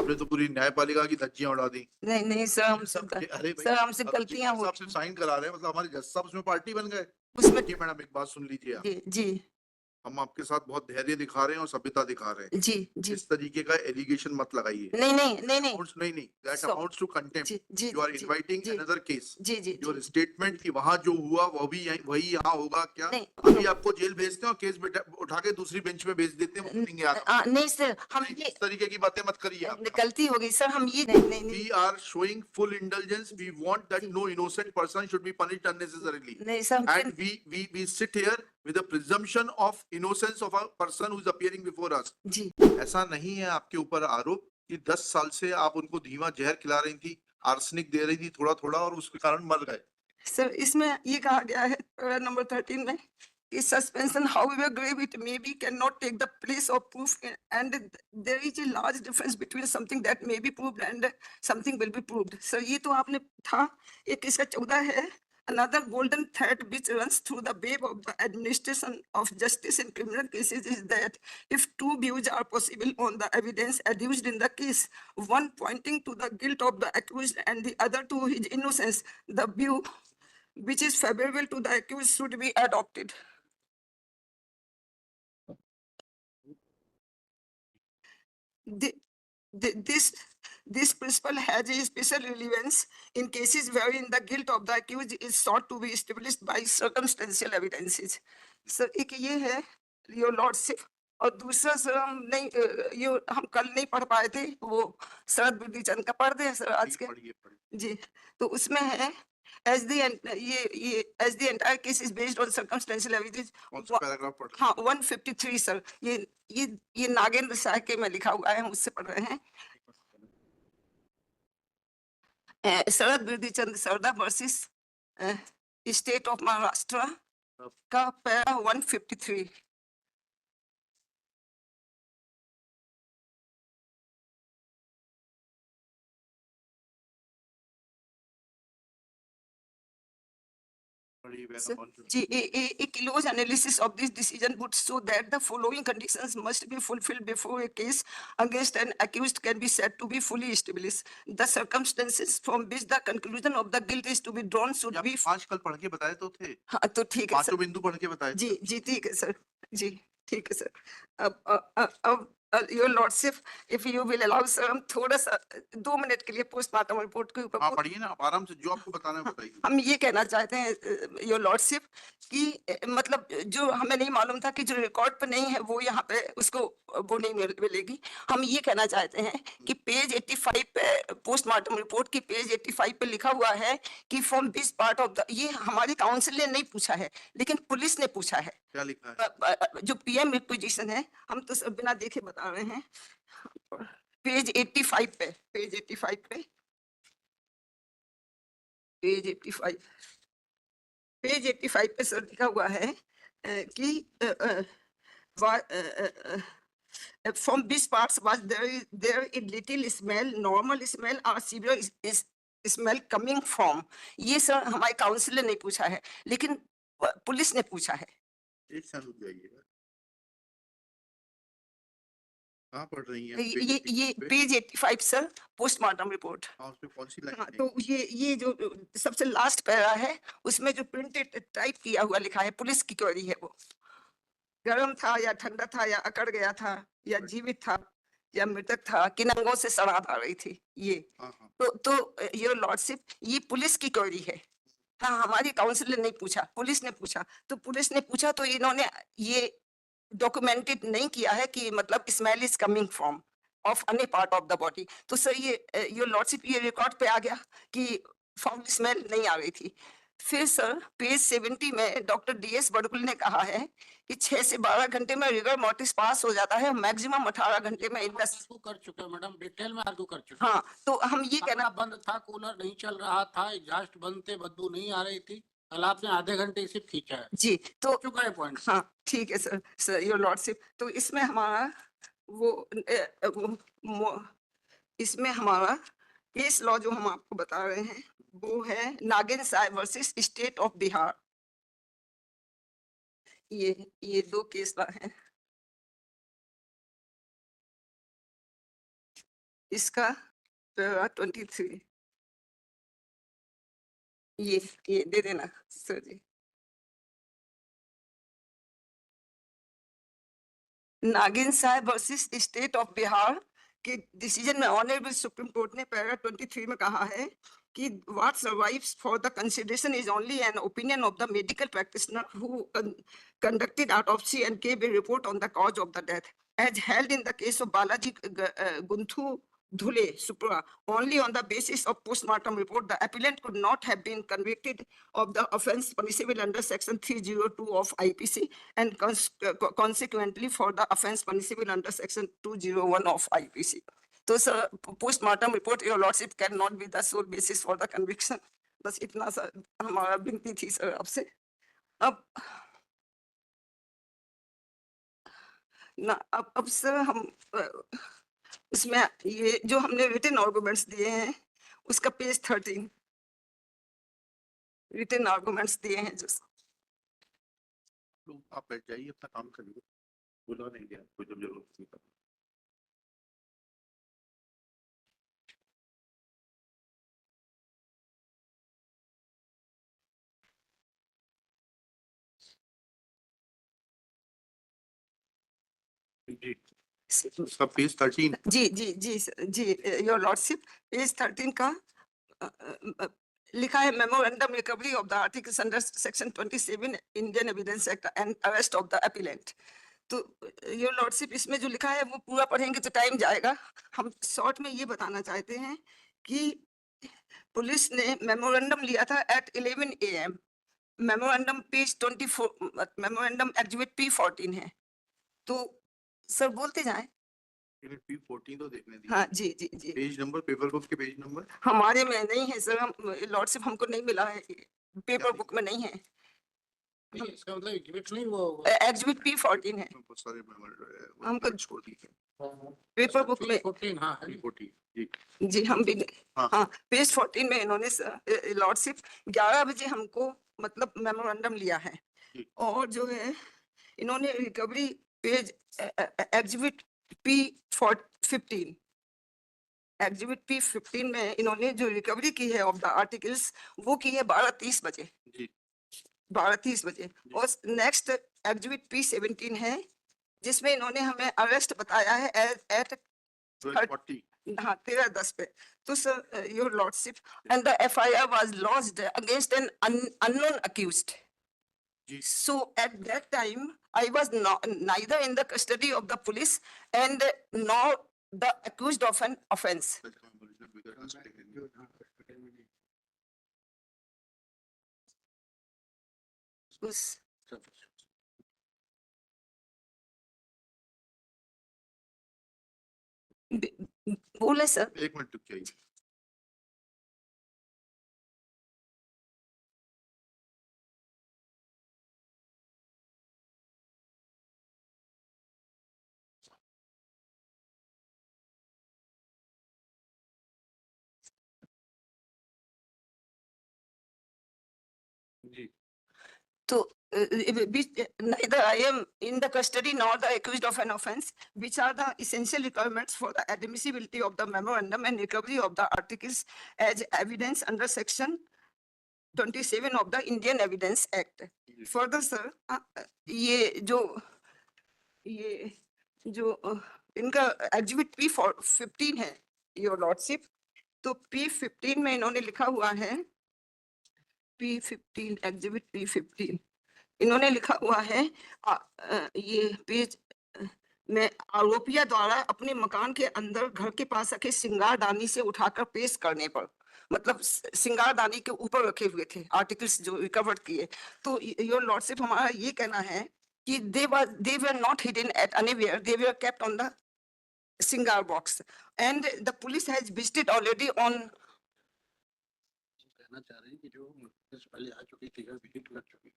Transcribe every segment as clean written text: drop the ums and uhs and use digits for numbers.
आपने तो पूरी न्यायपालिका की धज्जियां उड़ा दी। नहीं नहीं सर, हमसे अरे भाई, सर हमसे अब गलतियां जज साहब होती से साइन करा रहे हैं, मतलब हमारे जज साहब उसमें पार्टी बन गए। उसमें। देखिए मैडम, एक बात सुन लीजिए आप। जी जी हम आपके साथ बहुत धैर्य दिखा रहे हैं और सभ्यता दिखा रहे हैं। जी जी। इस तरीके का एलिगेशन मत लगाइए। नहीं नहीं नहीं नहीं। नहीं, that so amounts to contempt. जी जी यू आर जी इनवाइटिंग जी अनदर केस। जी जी जी। योर स्टेटमेंट कि वहां जो हुआ वो भी वही यहाँ होगा क्या? नहीं अभी आपको जेल भेजते हैं और केस उठा के दूसरी बेंच में भेज देते हैं, वो सुनेंगे आप। नहीं सर, हम ये इस तरीके की बातें मत करिए आप। गलती हो गई सर, हम ये नहीं नहीं नहीं। We are showing full indulgence. We want that जी। no innocent person should be punished unnecessarily. नहीं सर, हम And we sit here with a presumption of innocence of a person who is appearing before us. जी ऐसा नहीं है आपके ऊपर आरोप कि 10 साल से आप उनको धीमा जहर खिला रही थी, आर्सेनिक दे रही थी थोड़ा थोड़ा, और उसके कारण मर गए। सर, इसमें ये कहा गया है पैरा नंबर 13 में कि suspension however grave it may be cannot take the place of proof, and there is a large difference between something that may be proved and something will be proved. Sir, ये तो आपने था। एक इसका 14 है, another golden thread which runs through the web of the administration of justice in criminal cases is that if two views are possible on the evidence adduced in the case, one pointing to the guilt of the accused and the other to his innocence, the view which is favorable to the accused should be adopted. This principle has a special relevance in cases wherein the guilt of the accused is sought to be established by circumstantial evidences. Sir, एक ये है your lordship, और दूसरा sir हम नहीं ये हम कल नहीं पढ़ पाए थे, वो शरद बिरदी चंद का पढ़ दे सर आज के। पढ़िए पढ़िए। जी, तो उसमें है as the ये as the entire case is based on circumstantial evidence। कौन सा पैराग्राफ पढ़ रहे हाँ, 153 सर। ये नागेंद्र शाह के में लिखा हुआ है, हम उससे पढ़ रहे हैं। शरद बिरदी चंद सरदा वर्सेस स्टेट ऑफ महाराष्ट्र का para 153। Sir, a close analysis of this decision would show that the following conditions must be fulfilled before a case against an accused can be said to be fully established. The circumstances from which the conclusion of the guilt is to be drawn should be। 5 कल पढ़ के बताए तो थे। हाँ, तो ठीक है पांचों सर। बिंदु पढ़ के बताए। जी जी ठीक है सर। जी ठीक है सर। अब your lordship, if you will allow sir, हम थोड़ा सा 2 मिनट के लिए पोस्टमार्टम रिपोर्ट के ऊपर। हाँ पढ़िए ना, आप आराम से जो आपको बताना है बताइए। हम ये कहना चाहते हैं योर लॉर्डशिप कि मतलब जो हमें नहीं मालूम था कि जो रिकॉर्ड पे नहीं है वो यहाँ पे उसको वो नहीं मिलेगी। हम ये कहना चाहते हैं कि पेज 85 पे, पोस्टमार्टम रिपोर्ट की पेज 85 पे लिखा हुआ है कि from this part of the, ये हमारी काउंसिल ने नहीं पूछा है लेकिन पुलिस ने पूछा है। क्या लिखा है? जो पीएम रिक्विजिशन है, हम तो सब बिना देखे बता रहे हैं। पेज 85 पे, पेज 85 पे, पेज 85, पेज 85 पे सर लिखा हुआ है कि from these parts was there a little smell, normal smell or severe smell coming from। ये सर हमारे काउंसिल ने नहीं पूछा है लेकिन पुलिस ने पूछा है। एक साल रुक जाइएगा। कहाँ पढ़ रही हैं? ये पेज 85 सर, पोस्टमार्टम रिपोर्ट। हाँ, उसमें कौन सी लाइन हाँ, है? तो ये जो सबसे लास्ट पैरा है उसमें जो प्रिंटेड टाइप किया हुआ लिखा है, पुलिस की क्वेरी है, वो गर्म था या ठंडा था या अकड़ गया था या जीवित था या मृतक था, किन अंगों से सराहत आ रही थी ये। तो योर लॉर्डशिप, ये पुलिस की क्वेरी है। हाँ, हमारी काउंसिल ने नहीं पूछा, पुलिस ने पूछा। तो पुलिस ने पूछा तो इन्होंने ये डॉक्यूमेंटेड नहीं किया है कि मतलब smell is coming from of any part of the body. तो सर ये योर लॉर्डशिप, ये रिकॉर्ड पे आ गया कि फाउल स्मेल नहीं आ रही थी। फिर सर पेज 70 में डॉक्टर डीएस बड़कुल ने कहा है कि 6 से 12 घंटे में रिगर मोर्टिस पास हो जाता है, मैक्सिमम 18 घंटे में आर्गू कर चुके हैं मैडम, डिटेल में आर्गू कर चुके। हाँ, तो हम ये कहना, बंद था, कूलर नहीं चल रहा था, एग्जॉस्ट बंद थे, बदबू नहीं आ रही थी, कल आपने आधे घंटे सिर्फ खींचा है। जी तो चुका है पॉइंट। हाँ ठीक है सर योर लॉर्डशिप। तो इसमें हमारा इसमें हमारा केस लॉ जो हम आपको बता रहे हैं वो है Nagendra Sai versus state of Bihar. ये 2 केस लॉ हैं। इसका 23 ये दे देना सर जी। नागिन साहब वर्सेस स्टेट ऑफ बिहार के डिसीजन में ऑनरेबल सुप्रीम कोर्ट ने पैरा 23 में कहा है कि what survives for the consideration is only an opinion of the medical practitioner who conducted autopsy and gave a report on the cause of the death, as held in the case of Balaji Gunthu Dhule Supra. Only on the basis of postmortem report, the appellant could not have been convicted of the offence punishable under section 302 of IPC, and consequently for the offence punishable under section 201 of IPC. तो sir postmortem report your lordship can not be the sole basis for the conviction. बस इतना sir हमारा विनती थी sir आपसे। अब sir हम उसमें ये जो हमने रिटन आर्गुमेंट्स दिए हैं उसका पेज 13 रिटन आर्गुमेंट्स दिए हैं जो लोग आप बैठ जाइए अपना काम करिए, बुला नहीं गया कोई जब जरूरत नहीं पड़ी। जी उसका पेज 13 जी योर लॉर्डशिप पेज 13 का लिखा है memorandum recovery of the articles under section 27 Indian evidence act and arrest of the appellant. तो योर लॉर्डशिप इसमें जो लिखा है वो पूरा पढ़ेंगे तो टाइम जाएगा। हम शॉर्ट में ये बताना चाहते हैं कि पुलिस ने मेमोरेंडम लिया था at 11 AM। Memorandum page 24 memorandum exhibit P14 है। तो सर बोलते जाएं। P14 तो देखने दीजिए। हाँ जी पेज नंबर, पेपर बुक के पेज नंबर हमारे में नहीं है सर, हम लॉर्डशिप हमको नहीं मिला है, पेपर बुक में नहीं है। नहीं, इसका मतलब एग्जिबिट नहीं वो एग्जिबिट P14 है, बहुत सारे मेमोरेंडम हमको छोड़ दिए। पेपर बुक में 14 हाँ है। P14 जी जी हम भी हाँ। हाँ पेज 14 में इन्होंने लॉर्डशिप 11 बजे हमको मतलब मेमोरेंडम लिया है। जी। और जो है इन्होंने recovery page exhibit P15 exhibit P15 में इन्होंने जो रिकवरी की है ऑफ द आर्टिकल्स वो की है 12:30 बजे जी 12:30 बजे। और नेक्स्ट एग्जिबिट P17 है जिसमें इन्होंने हमें अरेस्ट बताया है एट 12:40 हाँ 13:10 पे। तो sir your lordship and the FIR was launched against an unknown accused. जी So at that time, I was neither in the custody of the police and nor the accused of an offence. उस बोले sir. एक minute रुक जाइए। जी So neither I am in the custody nor the accused of an offence, which are the essential requirements for the admissibility of the memorandum and recovery of the articles as evidence under section 27 of the Indian Evidence Act. Further, sir, ये जो इनका exhibit P15 है your lordship, तो P15 में इन्होंने लिखा हुआ है P15 एग्जिबिट P15 इन्होंने लिखा हुआ है ये पेज में आरोपिया द्वारा अपने मकान के अंदर घर के पास रखे सिंगारदानी से उठाकर पेश करने पर, मतलब सिंगारदानी के ऊपर रखे हुए थे आर्टिकल्स जो रिकवर किए। तो योर लॉर्डशिप हमारा ये कहना है कि they were not hidden at anywhere, they were kept on the cigar box and the police has visited already on कहना चाह रहे हैं कि जो पुलिस पहले आ चुकी थी विजिट कर चुकी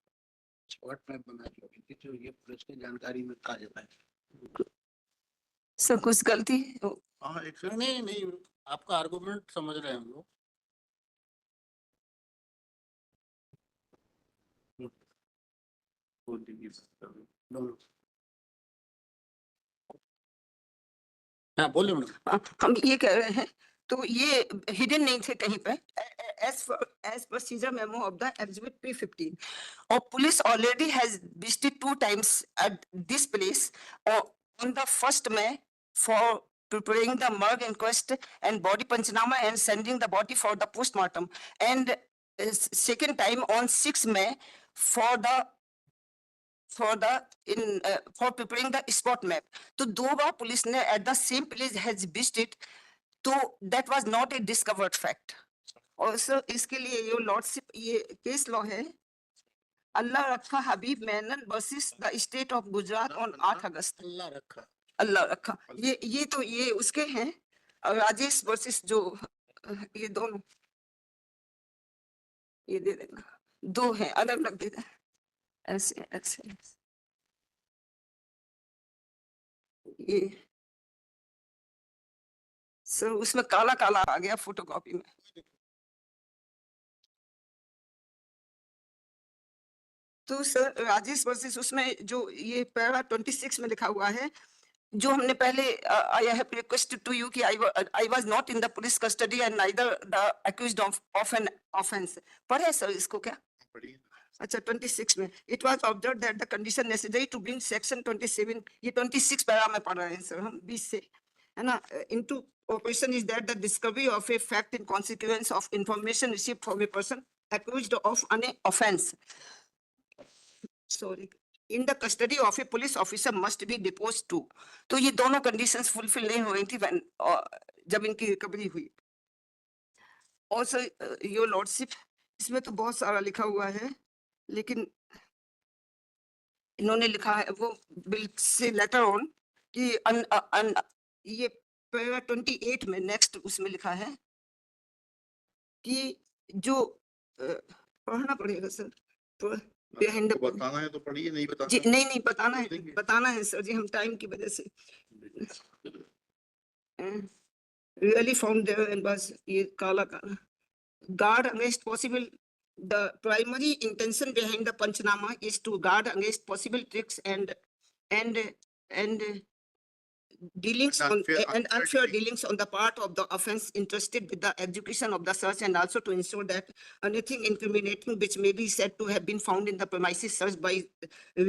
स्पॉट मैप बना चुकी थी, तो ये पुलिस की जानकारी में कहा जाता है। सर कुछ गलती हाँ एक नहीं आपका आर्गुमेंट समझ रहे हैं हम लोग। बोल दीजिए। दोनों हाँ बोले मैडम। हम ये कह रहे हैं तो ये हिडन नहीं थे कहीं पे as procedure memo of the exhibit P15 और police already has visited 2 times at this place on the 1st May for preparing the morgue inquest and body panchanama and sending the body for the postmortem, and second time on 6 May for the for preparing the spot map. तो 2 बार police ने at the same place has visited, तो that was not a discovered fact. और sir इसके लिए ये lordship ये case law है Allah Rakha Habib Memon versus the state of Gujarat on 8 August. Allah Rakha. Allah रखा ये तो ये उसके हैं और राजेश वर्सेस जो ये दोनों ये दे देना 2 हैं अलग अलग दे देना ऐसे ऐसे ये सर उसमें काला काला आ गया फोटोकॉपी में। तो सर राजेश वर्सेस उसमें जो ये पैरा 26 में लिखा हुआ है जो हमने पहले I have requested to you कि I was not in the police custody and neither the accused of an offence. पढ़े सर इसको क्या? अच्छा 26 में it was observed that the condition necessary to bring section 27 ये 26 पैरा में पढ़ रहे हैं सर हम 20 से है ना into operation is that the discovery of a fact in consequence of information received from a person accused of an offence sorry in the custody of a police officer must be deposed too। तो ये दोनों conditions fulfill नहीं हो रही थी when जब इनकी recovery हुई। और सर योर लॉर्डशिप इसमें तो बहुत सारा लिखा हुआ है लेकिन इन्होंने लिखा है वो बिल से लेटर ऑन कि ये पैरा 28 में नेक्स्ट उसमें लिखा है कि जो पढ़ना पड़ेगा सर behind the बताना है तो पढ़िए नहीं बताना जी नहीं बताना है सर जी हम टाइम की वजह से really found there and was ये काला guard against possible the primary intention behind the panchanama is to guard against possible tricks and dealings on and unfair dealings on the part of the offense interested with the execution of the search, and also to ensure that anything incriminating which may be said to have been found in the premises searched by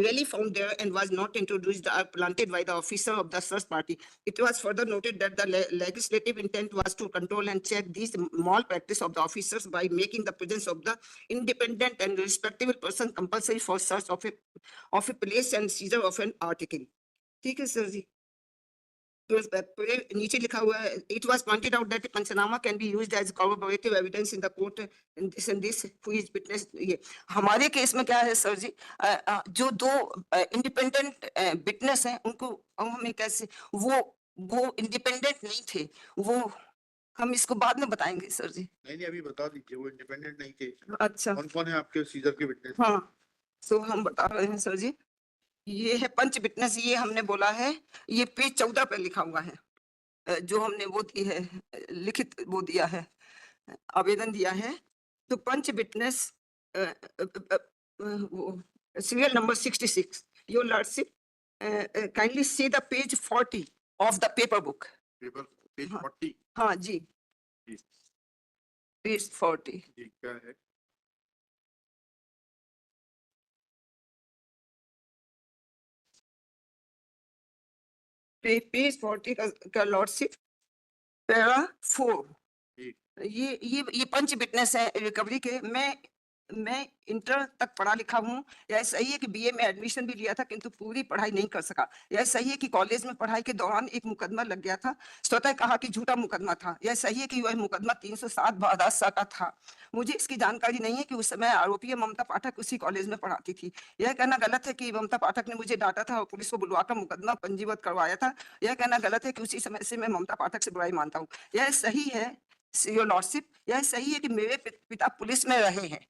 really found there and was not introduced or planted by the officer of the search party. It was further noted that the legislative intent was to control and check these malpractice of the officers by making the presence of the independent and respectable person compulsory for search of a place and seizure of an article। ठीक है sir जी। नीचे लिखा हुआ है it was pointed out that Panchanama can be used as corroborative evidence in the court and this who is witness। ये हमारे case में क्या है सर जी जो 2 इंडिपेंडेंट विटनेस हैं उनको हमें कैसे वो इंडिपेंडेंट नहीं थे वो हम इसको बाद में बताएंगे सर जी। नहीं अभी बता दीजिए वो इंडिपेंडेंट नहीं थे। अच्छा कौन है आपके सीजर के विटनेस? हाँ तो हम बता रहे हैं सर जी ये है पंच विटनेस ये हमने बोला है ये पेज 14 पे लिखा हुआ है जो हमने वो दी है लिखित वो दिया है आवेदन दिया है। तो punch witness serial number 66 your lordship kindly see the page 40 of the paper book. Paper page 40 हाँ जी पेज 40 जी क्या है? पेज 40 का लॉर्डशिप पैरा 4 ये पंच विटनेस है रिकवरी के। मैं इंटर तक पढ़ा लिखा हूँ। यह सही है कि बीए में एडमिशन भी लिया था किंतु पूरी पढ़ाई नहीं कर सका। यह सही है कि कॉलेज में पढ़ाई के दौरान एक मुकदमा लग गया था स्वतः कहा कि झूठा मुकदमा था। यह सही है कि वह मुकदमा 307 का था। मुझे इसकी जानकारी नहीं है कि उस समय आरोपी ममता पाठक उसी कॉलेज में पढ़ाती थी। यह कहना गलत है कि ममता पाठक ने मुझे डांटा था और पुलिस को बुलवाकर मुकदमा पंजीबद्ध करवाया था। यह कहना गलत है कि उसी समय से मैं ममता पाठक से बुराई मानता हूँ। यह सही है योर लॉर्डशिप यह सही है कि मेरे पिता पुलिस में रहे हैं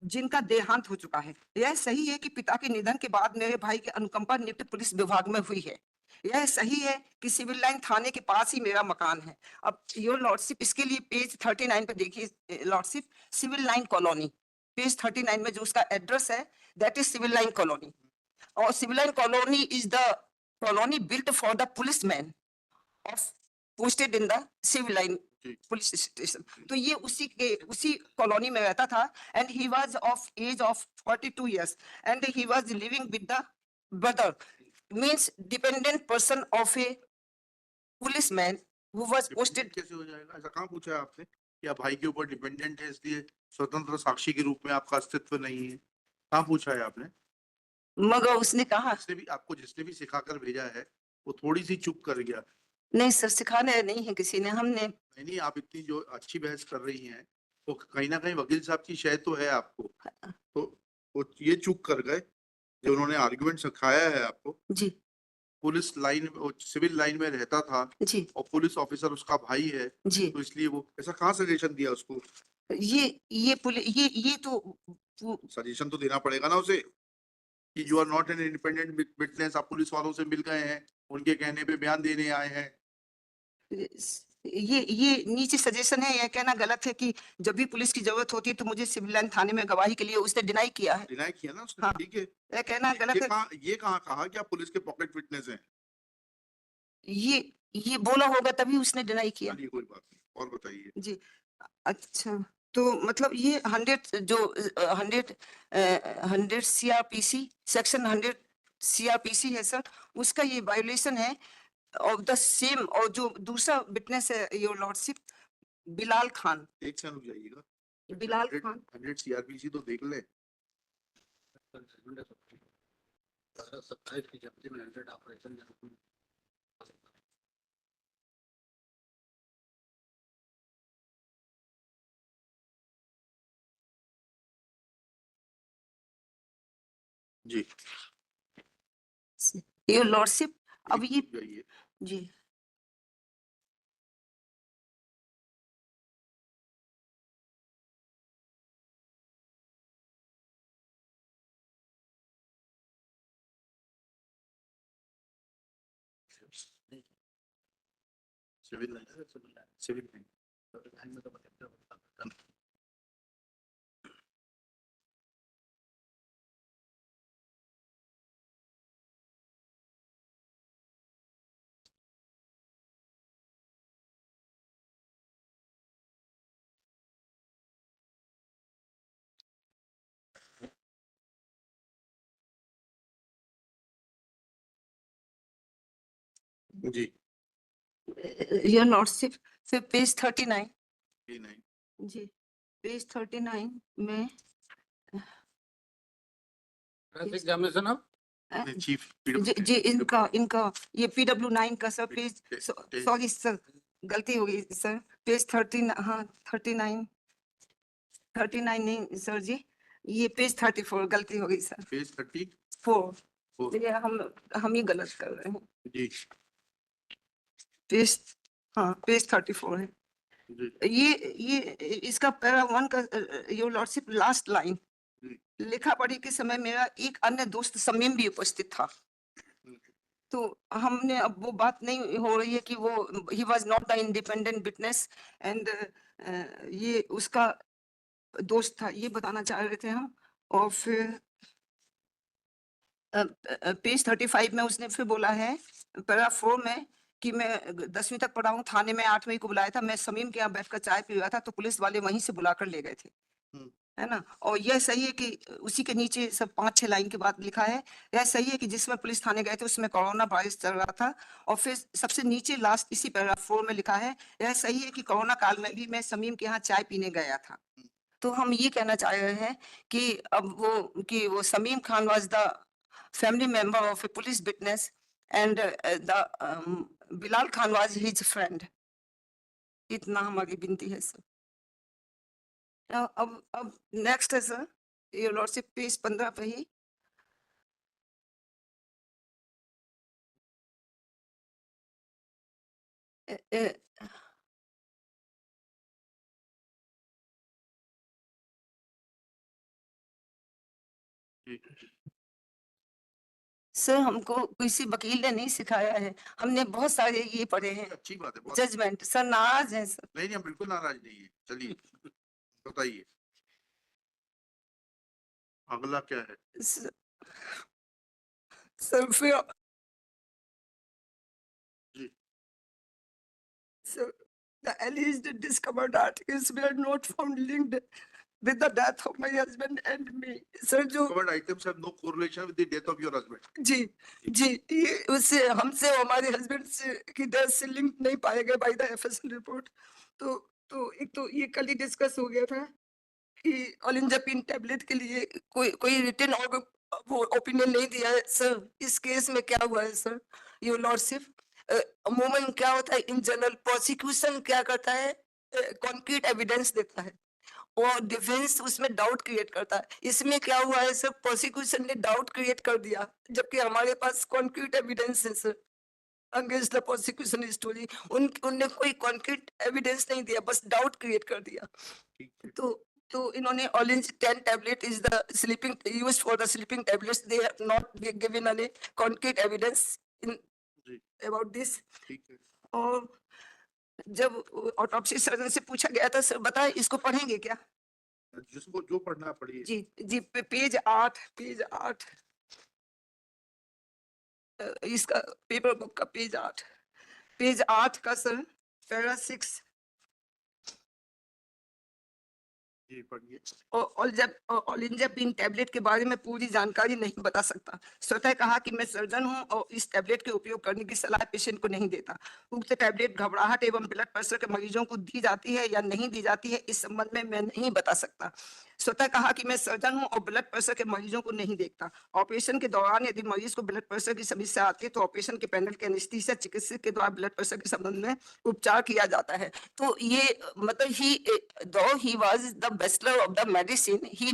जिनका देहांत हो चुका है। यह सही है कि पिता के निधन के बाद मेरे भाई की अनुकंपा नियुक्त पुलिस विभाग में हुई है। यह सही है कि सिविल लाइन थाने के पास ही मेरा मकान है। अब योर लॉर्डशिप इसके लिए पेज 39 पे देखिए lordship civil line colony page 39 में जो उसका एड्रेस है that is civil line colony. और civil line colony is the colony built for the policeman of posted in the civil line जी। police station. तो ये उसी कॉलोनी में रहता था and he was of age of 42 years and he was living with the brother, means dependent person of a policeman who was posted. Dependent कैसे हो जाएगा? ऐसा कहाँ पूछा है आपने कि आप भाई के ऊपर डिपेंडेंट है इसलिए स्वतंत्र साक्षी के रूप में आपका अस्तित्व नहीं है? कहाँ पूछा है आपने? मगर उसने कहा जिसने भी सिखाकर भेजा है वो थोड़ी सी चुप कर गया। नहीं सर, सिखाने नहीं है किसी ने, हमने नहीं, आप इतनी जो अच्छी बहस कर रही हैं तो कहीं ना कहीं वकील साहब की शय तो है आपको, तो वो ये चुप कर गए जो उन्होंने आर्गुमेंट सिखाया है आपको। जी पुलिस लाइन सिविल लाइन में रहता था जी और पुलिस ऑफिसर उसका भाई है, जी तो इसलिए वो ऐसा कहाँ सजेशन दिया उसको? ये तो सजेशन तो देना पड़ेगा ना उसे कि you are not an independent witness, आप पुलिस वालों से मिल गए हैं, उनके कहने पे बयान देने आए हैं। ये नीचे सजेशन है, यह कहना गलत है कि जब भी पुलिस की जरूरत होती है तो मुझे सिविल लाइन थाने में गवाही के लिए उसने डिनाई किया है। डिनाई किया ना उसने, हाँ। ठीक है। यह कहना गलत है। ये कहाँ कहा कि आप पुलिस के पॉकेट विटनेस हैं? ये बोला होगा तभी उसने डिनाई किया। चलिए कोई बात नहीं, और बताइए। जी अच्छा, तो मतलब ये 100 सीआरपीसी सेक्शन 100 सीआरपीसी है सर, उसका ये वायोलेशन है ऑफ द सेम। और जो दूसरा विटनेस है योर लॉर्डशिप, बिलाल खान। एक से रुक जाइएगा। बिलाल खान 100 सीआरपीसी तो देख ले। 27 की जब्ती में 100 ऑपरेशन जी योर लॉर्डशिप। अब ये जाइए। जी सिविल लाइन में तो मतलब जी योर लॉर्डशिप, फिर पेज 39 ये नहीं जी, पेज 39 में एग्जामिनेशन ऑफ चीफ जी इनका ये PW9 का सर पेज, सॉरी सर गलती हो गई सर, पेज 13 हाँ 39 नहीं सर जी, ये पेज 34 गलती हो गई सर, पेज 34 ये हम ही गलत कर रहे हैं। जी पेज हाँ पेज 34 है। जी ये इसका पैरा 1 का योर लॉर्डशिप लास्ट लाइन, जी। लिखा पढ़ी के समय मेरा एक अन्य दोस्त समीम भी उपस्थित था। तो हमने अब वो बात नहीं हो रही है कि वो he was not the independent witness and ये उसका दोस्त था, ये बताना चाह रहे थे हम। और फिर पेज 35 में उसने फिर बोला है पैरा 4 में कि मैं 10वीं तक पढ़ा हूँ, थाने में 8वीं को बुलाया था, मैं समीम के यहाँ बैठकर चाय पी रहा था तो पुलिस वाले वहीं से बुलाकर ले गए थे, है ना। और यह सही है कि उसी के नीचे सब 5-6 लाइन के बाद लिखा है, यह सही है कि जिसमें पुलिस थाने गए थे उसमें कोरोना वायरस चल रहा था। और फिर सबसे नीचे लास्ट इसी पैराग्राफ 4 में लिखा है, यह सही है कि कोरोना काल में भी मैं समीम के यहाँ चाय पीने गया था। तो हम ये कहना चाह रहे हैं कि अब वो Sameem Khan was the family member of A police witness and the Bilal Khan was his friend. इतना हमारी विनती है सर। अब नेक्स्ट है सर योर लॉर्डशिप पेज 15 पे ही सर हमको किसी वकील ने नहीं सिखाया है, हमने बहुत सारे ये पढ़े हैं अच्छी बात है, बहुत जजमेंट। सर नाराज हैं सर। नहीं हम बिल्कुल नाराज नहीं है। चलिए बताइए अगला क्या है? सर सर, फिर जी So the alleged discovered articles were not found linked with the death of my husband and me. Sir, जो Covered items have no correlation with the death of your husband. जी जी ये उससे हमसे और हमारे husband से की death से link नहीं पाए गए बाय द एफएसएल रिपोर्ट। तो एक तो ये कल ही डिस्कस हो गया था कि ओलिंजापिन टैबलेट के लिए कोई कोई रिटन और वो ओपिनियन नहीं दिया है सर। इस केस में क्या हुआ है सर, योर लॉर्डशिप, अमूमन क्या होता है इन जनरल प्रोसिक्यूशन क्या करता है, कॉन्क्रीट एविडेंस देता है और डिफेंस उसमें डाउट क्रिएट करता है। इसमें क्या हुआ है सर, प्रोसिक्यूशन ने डाउट क्रिएट कर दिया जबकि हमारे पास कॉन्क्रीट एविडेंस है sir against the prosecution story. उनने कोई कॉन्क्रीट एविडेंस नहीं दिया, बस डाउट क्रिएट कर दिया। ठीक है। तो इन्होंने orange 10 tablet is the sleeping used for the sleeping tablets, they have not given any concrete evidence in जी, अबाउट दिस। ठीक है। और जब ऑटोप्सी सर्जन से पूछा गया था सर बताए इसको पढ़ेंगे क्या? जिसको जो पढ़ना पढ़िए। जी जी पेज 8 इसका पेपर बुक का पेज 8 का सर पैरा 6 जी पढ़िए। ओलिंजापिन टैबलेट के बारे में पूरी जानकारी नहीं बता सकता। स्वतः कहा कि मैं सर्जन हूं और इस टैबलेट के उपयोग करने की सलाह पेशेंट को नहीं देता। उक्त टैबलेट घबराहट एवं ब्लड प्रेशर के मरीजों को दी जाती है या नहीं दी जाती है इस संबंध में मैं नहीं बता सकता। स्वतः कहा कि मैं सर्जन हूं और ब्लड प्रेशर के मरीजों को नहीं देखता। ऑपरेशन के दौरान यदि मरीज को ब्लड प्रेशर की समस्या आती है तो ऑपरेशन के पैनल के एनेस्थीसिया चिकित्सक के द्वारा ब्लड प्रेशर के संबंध में उपचार किया जाता है। तो ये मतलब he was the bachelor of the medicine, he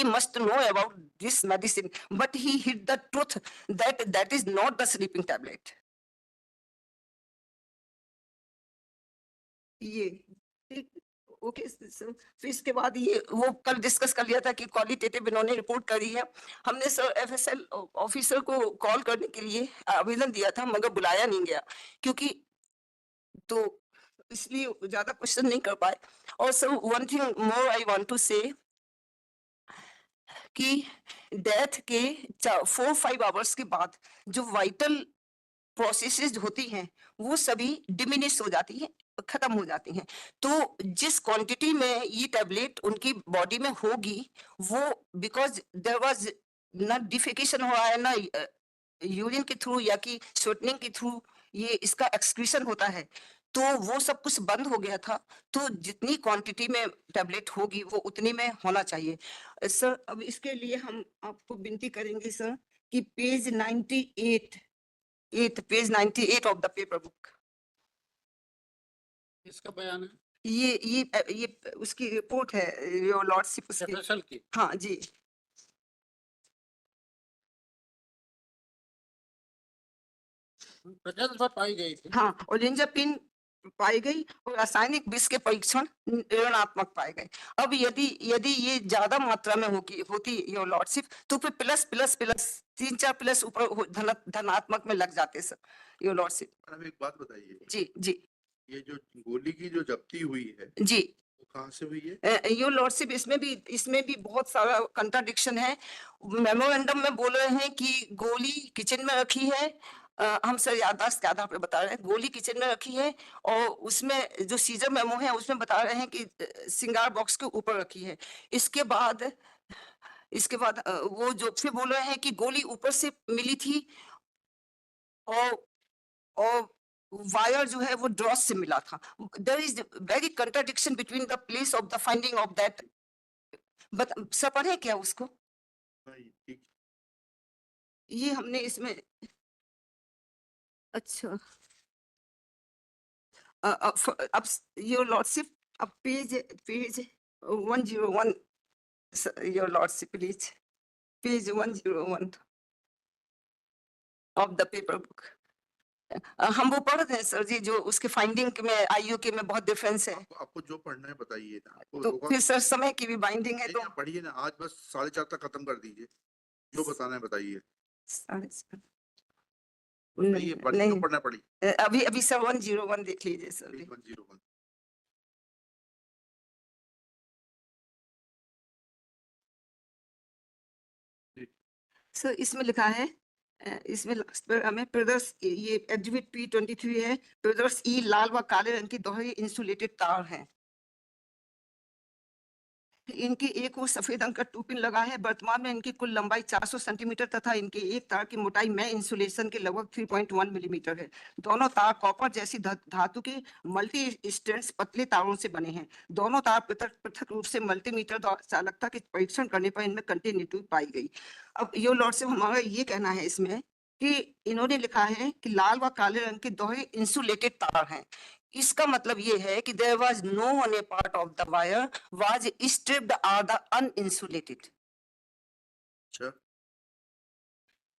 must know about this medicine, but he hid the truth that is not the sleeping tablet. ये ओके सर। फिर इसके बाद ये वो कल डिस्कस कर लिया था कि क्वालिटेटिव इन्होंने रिपोर्ट करी है। हमने सर एफएसएल ऑफिसर को कॉल करने के लिए आवेदन दिया था मगर बुलाया नहीं गया क्योंकि तो इसलिए ज्यादा क्वेश्चन नहीं कर पाए। और sir one thing more I want to say कि डेथ के 4-5 आवर्स के बाद जो वाइटल प्रोसेसेस होती हैं वो सभी डिमिनिश हो जाती हैं, खत्म हो जाती हैं। तो जिस क्वांटिटी में ये टैबलेट उनकी बॉडी में होगी वो बिकॉज देयर वाज ना डिफिकेशन हुआ है ना यूरिन के थ्रू या कि स्वेटनिंग के थ्रू ये इसका एक्सक्रीशन होता है, तो वो सब कुछ बंद हो गया था। तो जितनी क्वांटिटी में टैबलेट होगी वो उतनी में होना चाहिए। सर अब इसके लिए हम आपको विनती करेंगे सर कि page 98 of the paper book इसका बयान है ये उसकी रिपोर्ट है योर लॉर्डशिप उसकी। एफएसएल की। हाँ जी प्रेजेंस पर पाई गई थी। हाँ ओलिंजापिन पाई गई और रासायनिक विष के परीक्षण ऋणात्मक पाए गए। अब यदि यदि ये ज्यादा मात्रा में होती योर लॉर्डशिप तो फिर प्लस प्लस प्लस 3-4 प्लस ऊपर धनात्मक में लग जाते सर योर लॉर्डशिप। मैडम एक बात बताइए, जी जी ये जो गोली की जो जब्ती हुई है जी वो कहाँ से हुई है? योर लॉर्डशिप इसमें भी बहुत सारा कंट्राडिक्शन है। मेमोरेंडम में बोल रहे हैं कि गोली किचन में रखी है, हम सर याददाश्त के आधार पर बता रहे हैं गोली किचन में रखी है और उसमें जो सीजर मेमो है उसमें बता रहे हैं कि सिंगार बॉक्स के ऊपर रखी है। इसके बाद वो जो फिर बोल रहे हैं कि गोली ऊपर से मिली थी और वायर जो है वो ड्रॉस से मिला था। There is very contradiction between the place of the finding of that. But सब पढ़े क्या उसको? नहीं, ठीक। ये हमने इसमें अच्छा अब योर लॉर्डशिप अब page 101 your lordship please page 101 of the paper book. हम वो पढ़ रहे हैं सर जी जो उसके फाइंडिंग में आईयू के में बहुत डिफरेंस है। आपको जो पढ़ना है बताइए ना, आपको तो रोका फिर सर समय की भी बाइंडिंग है नहीं, तो आप पढ़िए ना, आज बस 4:30 तक खत्म कर दीजिए, जो बताना है बताइए। 4:30 बताइए, पढ़िए, जो नहीं पढ़ना है पढ़िए। अभी सर 101 देख लीजिए सर जी। 101। सर इसमें लिखा है इसमें लास्ट पर हमें प्रदर्श ये एग्जिबिट P23 है। प्रदर्श ई लाल व काले रंग की दोहरी इंसुलेटेड तार हैं। इनकी एक और सफेद रंग का 2 पिन लगा है। वर्तमान में इनकी कुल लंबाई 400 सेंटीमीटर तथा इनकी एक तार की मोटाई में इंसुलेशन के लगभग 3.1 मिलीमीटर है। दोनों तार कॉपर जैसी धातु के मल्टी स्ट्रैंड्स पतले तारों से बने हैं। दोनों तार पृथक पृथक रूप से मल्टीमीटर द्वारा चालकता के परीक्षण करने पर इनमें कंटिन्यूटी पाई गई। अब यो लॉर्ड से हमारा ये कहना है इसमें कि इन्होंने लिखा है कि लाल व काले रंग के दोहरे इंसुलेटेड तार हैं। इसका मतलब ये है कि there was no one a part of the wire was stripped or the uninsulated. अच्छा,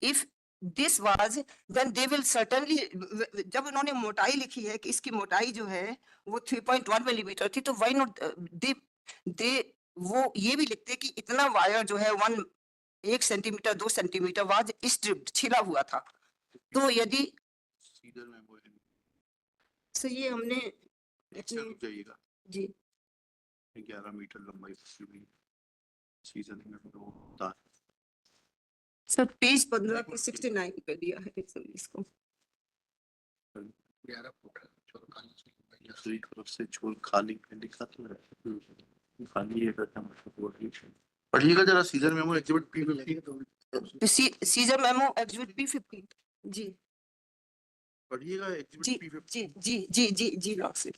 If this was, then they will certainly, जब उन्होंने मोटाई लिखी है कि इसकी मोटाई जो है वो 3.1 मिलीमीटर थी, तो why not they वो ये भी लिखते कि इतना वायर जो है 1 सेंटीमीटर 2 सेंटीमीटर वाज स्ट्रिप्ड छिला हुआ था। तो यदि सीजर मेमो है। सो ये हमने एक से रुक जाइएगा। जी 11 मीटर लंबाई सीजन में होता है। सर पेज 15 पे 69 पे दिया है इसको। 11 फुट है, छोर खाली से लंबाई है। दूसरी तरफ से छोर खाली पे लिखा तो है। खाली है करता मतलब पढ़िएगा जरा seizure memo exhibit P15 seizure memo exhibit P15 जी पढ़िएगा जी एग्जिबिट P15 जी जी जी जी जी लॉर्ड से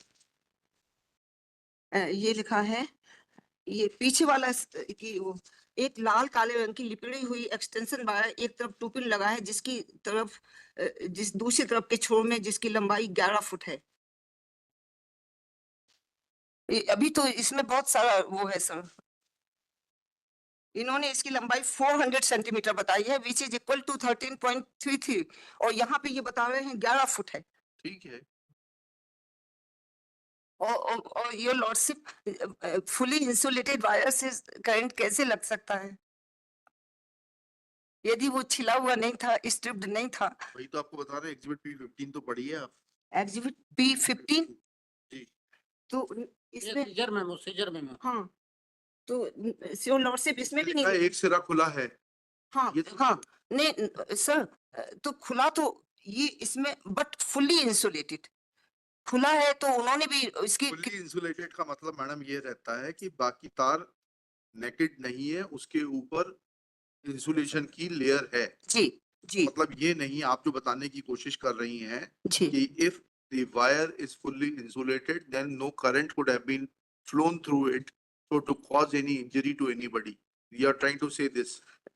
ये लिखा है। ये पीछे वाला कि वो एक लाल काले रंग की लिपड़ी हुई एक्सटेंशन वायर एक तरफ 2 पिन लगा है जिसकी तरफ जिस दूसरी तरफ के छोर में जिसकी लंबाई 11 फुट है। अभी तो इसमें बहुत सारा वो है सर। इन्होंने इसकी लंबाई 400 सेंटीमीटर बताई है विच इज इक्वल टू 13.33 और यहाँ पे ये बता रहे हैं 11 फुट है। ठीक है। और your lordship fully insulated wire से करंट कैसे लग सकता है यदि वो छिला हुआ नहीं था, स्ट्रिप्ड नहीं था। वही तो आपको बता रहे हैं एग्जिबिट P15 तो पढ़िए आप। एग्जिबिट P15 जी तो इसमें सीजर मेमो हाँ तो योर लॉर्डशिप इसमें भी लिखा है नहीं। एक सिरा खुला है। हाँ ये तो हाँ नहीं सर तो खुला तो ये इसमें बट फुल्ली इंसुलेटेड खुला है तो उन्होंने भी इसकी फुल्ली इंसुलेटेड का मतलब मैडम ये रहता है कि बाकी तार नेकेड नहीं है, उसके ऊपर इंसुलेशन की लेयर है। जी जी मतलब ये नहीं आप जो बताने की कोशिश कर रही हैं जी कि if the wire is fully insulated then no current could have been flown through it so to cause any injury to anybody. We are trying to say this,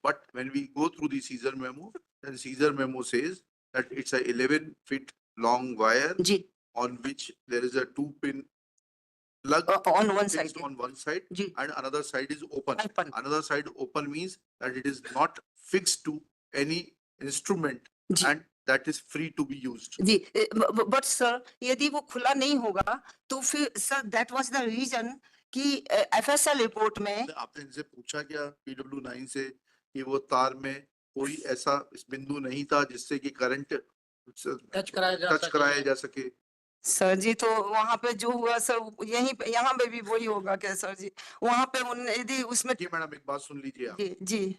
but when we go through the Caesar memo, then Caesar memo says that it's a 11 feet long wire जी on which there is a 2 pin plug on one side fixed on one side जी and another side is open. open Another side open means that it is not fixed to any instrument जी and that is free to be used. जी but sir यदि वो खुला नहीं होगा तो फिर sir that was the reason कि एफएसएल रिपोर्ट में आपने इनसे पूछा क्या PW9 से कि वो तार में कोई ऐसा इस बिंदु नहीं था जिससे कि करंट टच कराया जा सके? सर जी तो वहां पे जो हुआ सर यहीं पे यहाँ पे भी वही होगा क्या सर जी वहां पे यदि उसमें जी मैडम एक बात सुन लीजिए आप, जी जी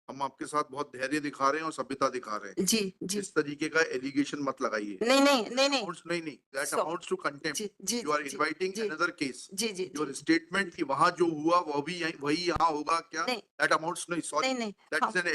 हम आपके साथ बहुत धैर्य दिखा रहे हैं और सभ्यता दिखा रहे हैं। जी जी इस तरीके का एलिगेशन मत लगाइए। नहीं नहीं नहीं नहीं नहीं that So, amounts to contempt. Ji ji You are ji, inviting ji, another case. Ji ji Your ji, statement कि वहाँ जो हुआ वो भी वही यहाँ होगा क्या? नहीं That amounts नहीं sorry. नहीं नहीं That हाँ, is an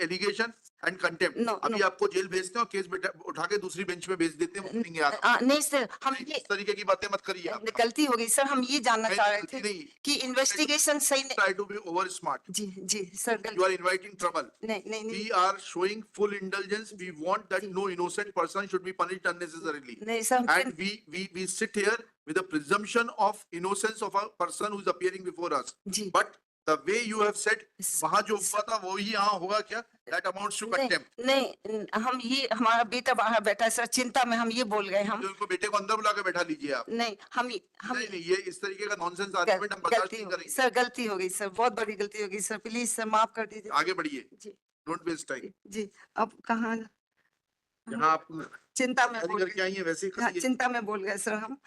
allegation and contempt. No, अभी no. आपको जेल भेजते हैं और केस उठा के दूसरी बेंच में भेज देते हैं, वो सुनेंगे आप। नहीं सर हम नहीं, ये इस तरीके की बातें मत करिए आप। गलती हो गई सर हम ये जानना नहीं, चाह रहे गलती थे नहीं। कि इन्वेस्टिगेशन सही नहीं Try to be over smart. जी जी सर You गलती are inviting trouble. नहीं नहीं नहीं We are showing full indulgence. We want that जी। no innocent person should be punished unnecessarily. नहीं sir And we sit here with a presumption of innocence of a person who is appearing before us. जी But the way you have said, वहाँ जो हुआ था वो ही यहाँ होगा क्या? That amounts to नहीं contempt. नहीं हम ये हमारा बेटा बाहर बैठा है सर चिंता में हम ये बोल गए हम जो उनको बेटे को अंदर बुला के बैठा लीजिए आप। नहीं हम नहीं ये इस तरीके का नॉनसेंस आर्गुमेंट हम बर्दाश्त गलती नहीं हो गई करेंगे। सर गलती हो गई सर बहुत बड़ी गलती हो गई सर प्लीज सर माफ कर दीजिए आगे बढ़िए। जी Don't waste time. जी अब कहाँ जहाँ आप चिंता में तैयारी बोल करके आई हैं वैसे ही हाँ, करिए। चिंता में बोल गए सर हम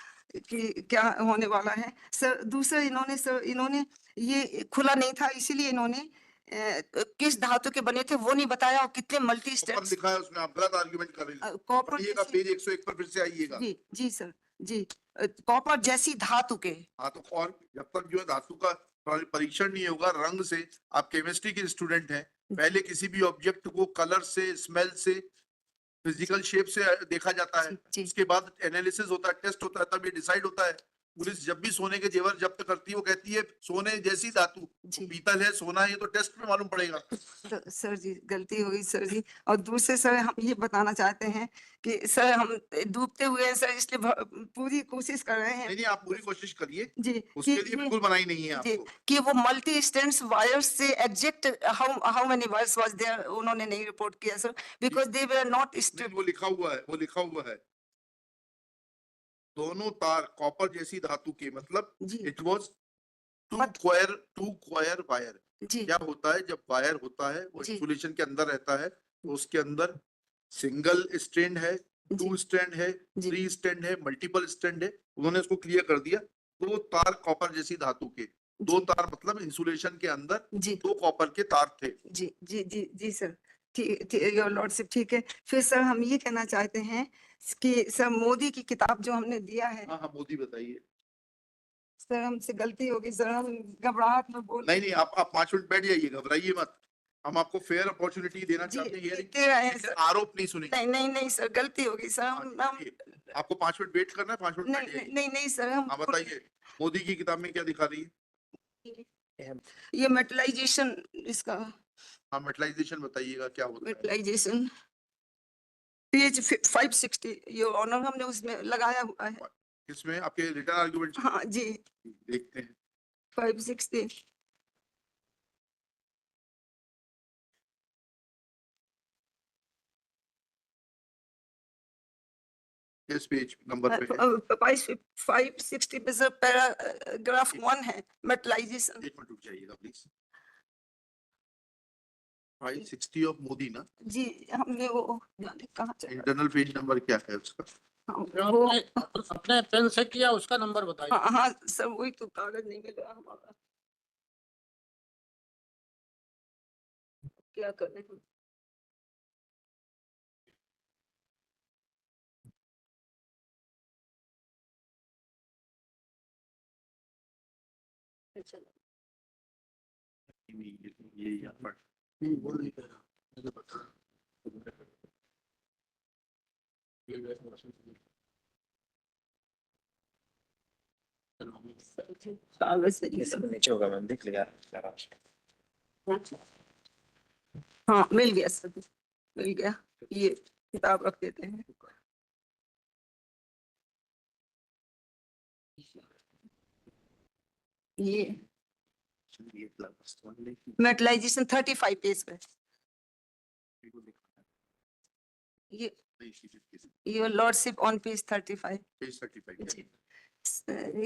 कि क्या होने वाला है सर दूसरा इन्होंने ये खुला नहीं था इसीलिए इन्होंने किस धातु के बने थे वो नहीं बताया, और कितने मल्टी ऊपर स्टेट्स लिखा है उसमें, आप गलत आर्ग्यूमेंट कर रहे हैं। कॉपर पढ़िएगा जैसी, पेज 101 पर फिर से आइएगा। जी जी सर, जी कॉपर जैसी धातु के, हाँ तो और जब तक जो है धातु का परीक्षण नहीं होगा रंग से, आप केमिस्ट्री के स्टूडेंट हैं, पहले किसी भी ऑब्जेक्ट को कलर से, स्मेल से, फिजिकल शेप से देखा जाता है, जी उसके बाद एनालिसिस होता है, टेस्ट होता है, तब ये डिसाइड होता है। पुलिस जब भी सोने के जेवर जब्त करती है वो कहती है सोने जैसी धातु, जी। पीतल है, सोना है, ये तो टेस्ट में मालूम पड़ेगा। तो सर जी गलती हो गई सर जी। और दूसरे सर हम ये बताना चाहते हैं कि सर हम डूबते हुए हैं सर, इसलिए पूरी कोशिश कर रहे हैं नहीं नहीं, आप पूरी कोशिश करिए, जी उसके कि लिए बिल्कुल बनाई नहीं है जी आपको। कि वो मल्टी स्ट्रैंड्स वायर्स से exact how many wires was there उन्होंने नहीं रिपोर्ट किया sir, because they were not नहीं, वो लिखा हुआ है, वो लिखा हुआ है, दोनों तार कॉपर जैसी धातु के, मतलब जी it was But- to quire wire. जी क्या होता है जब वायर होता है वो जी। इंसुलेशन के अंदर रहता है, तो उसके अंदर सिंगल स्ट्रैंड है, टू स्ट्रैंड है, जी। थ्री स्ट्रैंड है, मल्टीपल स्ट्रैंड है। उन्होंने उसको क्लियर कर दिया, दो तार कॉपर जैसी धातु के, दो जी। तार मतलब इंसुलेशन के अंदर जी दो कॉपर के तार थे। जी जी जी जी सर, ठीक योर लॉर्डशिप, ठीक है। फिर सर हम ये कहना चाहते हैं कि सर मोदी की किताब जो हमने दिया है, हाँ हाँ, मोदी बताइए। सर हमसे गलती होगी सर, हम घबराहट में बोल नहीं नहीं, आप 5 मिनट बैठ जाइए, घबराइए मत, हम आपको फेयर अपॉर्चुनिटी देना जी चाहते हैं, दे hearing, दे रहे हैं लेकिन सर। आरोप नहीं सुनेंगे। नहीं नहीं नहीं सर, गलती होगी सर, हाँ, हम चलिए, आपको 5 मिनट वेट करना है, 5 मिनट नहीं बैठ नहीं जाइए। नहीं नहीं सर, हम हाँ बताइए, मोदी की किताब में क्या दिखा रही है? ये मेटलाइजेशन इसका, हाँ, मेटलाइजेशन बताइएगा क्या होता है। मेटलाइजेशन पेज 560 ये ऑनर हमने उसमें लगाया हुआ है। इसमें आपके रिटर्न आर्गुमेंट हाँ जी, देखते हैं। 560 किस पेज नंबर पे है? 560 पे सर पैराग्राफ 1 है मेटलाइजेशन। एक मिनट रुक जाइएगा प्लीज। 560 ऑफ मोदी ना, जी हमने वो जाने कहाँ चला इंटरनल पेज नंबर क्या है उसका? हाँ, जो वो अपने पेन से किया उसका नंबर बताइए। हाँ हाँ सर, वही तो कागज नहीं मिल रहा हमारा, क्या करें हम? चलो ये यहाँ पर वो नहीं कह रहा, मुझे बता। कागज से ये ये सब सब नीचे होगा, मैम देख लिया। हाँ मिल गया सर, मिल गया, ये किताब रख देते हैं। ये मेटलाइजेशन 35 पेज पे, ये your lordship on page 35 page 35 जी।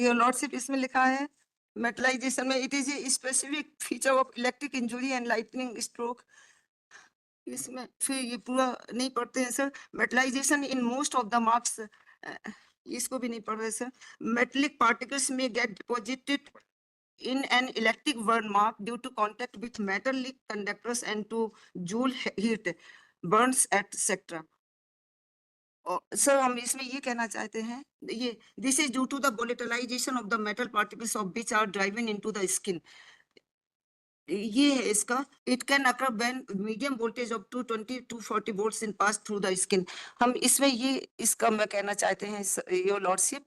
योर लॉर्डशिप इसमें लिखा है मेटलाइजेशन में it is a specific feature of electric injury and lightning stroke. इसमें फिर ये पूरा नहीं पढ़ते हैं sir. Metallization in most of the marks, इसको भी नहीं पढ़ रहे सर। मेटलिक पार्टिकल्स में get deposited in an electric burn mark due to contact with metallic conductors and to joule heat burns etc. और सर हम इसमें ये कहना चाहते हैं, ये this is due to the volatilization of the metal particles of which are driven into the skin. ये है इसका, it can occur when medium voltage of 220 to 40 volts in pass through the skin. हम इसमें ये इसका मैं कहना चाहते हैं योर लॉर्डशिप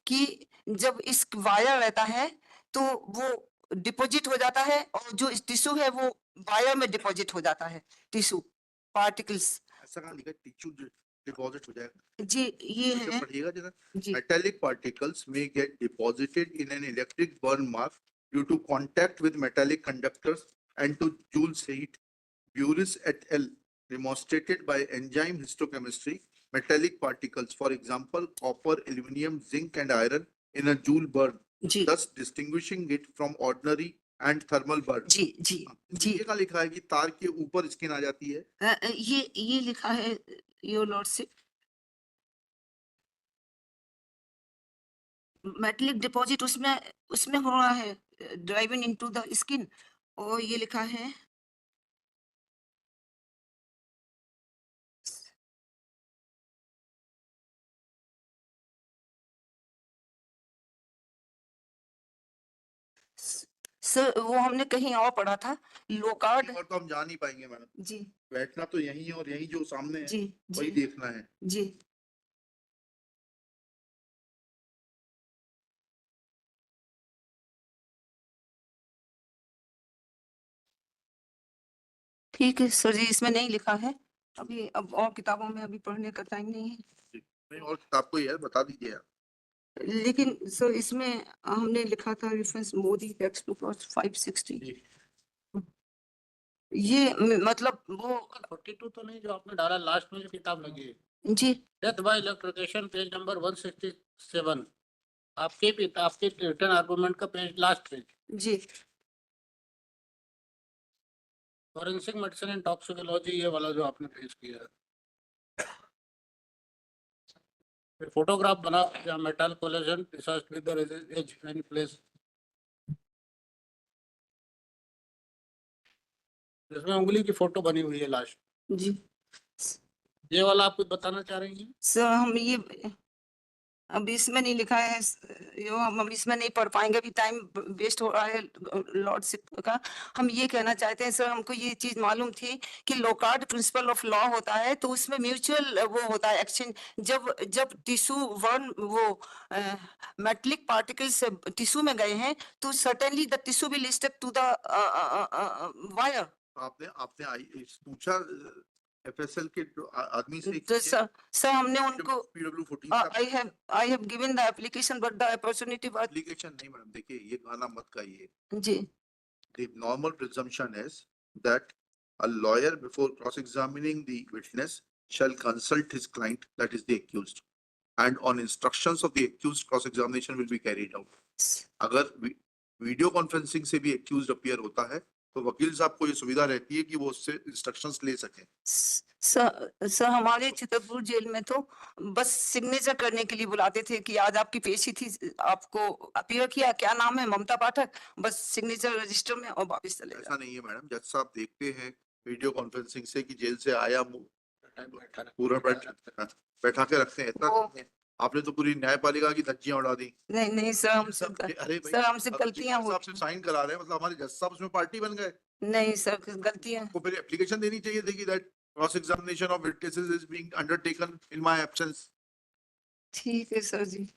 कि जब इस वायर रहता है तो वो डिपॉजिट हो जाता है, और जो टिश्यू है वो वायर में डिपॉजिट हो जाता है, टिश्यू पार्टिकल्स। ऐसा कहाँ लिखा है टिश्यू डिपॉजिट हो जाएगा? जी ये फिर से है पढ़िएगा जरा। जी Metallic particles may get deposited in an electric burn mark due to contact with metallic conductors and to Joule's heat. Buris et al. Demonstrated by enzyme histochemistry metallic particles, for example, copper, aluminum, zinc, and iron, in a Joule burn, ji thus distinguishing it from ordinary and thermal burn. जी जी जी ये कहाँ लिखा है कि तार के ऊपर skin आ जाती है? ये लिखा है योर लॉर्डशिप, मेटलिक डिपॉजिट उसमें उसमें हो रहा है ड्राइविंग इनटू द स्किन, और ये लिखा है सर वो हमने कहीं और पढ़ा था, लो कार्ड। और तो हम जा नहीं पाएंगे मैडम, जी बैठना तो यही है और यही जो सामने है जी वही जी देखना है। जी। ठीक है सर जी, इसमें नहीं लिखा है अभी, अब और किताबों में अभी पढ़ने का टाइम नहीं है। नहीं और किताब को यार बता दीजिए यार। लेकिन सर इसमें हमने लिखा था रेफरेंस मोदी टेक्स्ट बुक 560। जी। ये मतलब वो 42 तो नहीं जो आपने डाला लास्ट में जो किताब लगी है, जी death by electrocution, page number 167, आपके रिटर्न आर्गुमेंट का पेज, लास्ट पेज, जी फॉरेंसिक मेडिसिन एंड टॉक्सिकोलॉजी, ये वाला जो आपने पेश किया है। फोटोग्राफ बना या metal collagen research with the edge and place, जिसमें उंगली की फोटो बनी हुई है लास्ट, जी। ये वाला आप कुछ बताना चाह रही हैं? सर हम ये अभी इसमें नहीं लिखा है, यो हम इसमें नहीं पढ़ पाएंगे, अभी टाइम वेस्ट हो रहा है लॉर्डशिप का। हम ये कहना चाहते हैं सर, हमको ये चीज मालूम थी कि लोकार्ड प्रिंसिपल ऑफ लॉ होता है, तो उसमें म्यूचुअल वो होता है एक्सचेंज। जब जब टिश्यू वर्न वो मेटलिक पार्टिकल्स टिश्यू में गए हैं, तो certainly the tissue will stick to the wire. आपने आपने पूछा एफएसएल के आदमी से तो सर हमने उनको PW 14 I have given the application, but the opportunity was application नहीं मैडम, देखिए ये गाना मत गाइए। जी The normal presumption is that a lawyer before cross-examining the witness shall consult his client, that is the accused, and on instructions of the accused cross-examination will be carried out. अगर video conferencing से भी accused appear होता है तो वकील साहब को ये सुविधा रहती है कि वो उससे इंस्ट्रक्शंस ले सकें। सर हमारे चित्रपुर जेल में तो बस सिग्नेचर करने के लिए बुलाते थे कि आज आपकी पेशी थी, आपको अपीयर किया, क्या नाम है, ममता पाठक, बस सिग्नेचर रजिस्टर में और वापस चले ऐसा नहीं है मैडम, जज साहब देखते हैं वीडियो कॉन्फ्रेंसिंग से कि जेल से आया पूरा बैठा के रखते हैं, ऐसा नहीं है। आपने तो पूरी न्यायपालिका की धज्जियां उड़ा दी। नहीं नहीं सर, हमसे अरे भाई, सर हमसे अब गलतियां जज साहब होती से साइन करा रहे हैं मतलब हमारे जज साहब उसमें पार्टी बन गए। नहीं सर, गलतियां। को फिर एप्लीकेशन देनी चाहिए थी कि that cross examination of witnesses is being undertaken in my absence. ठीक है सर जी।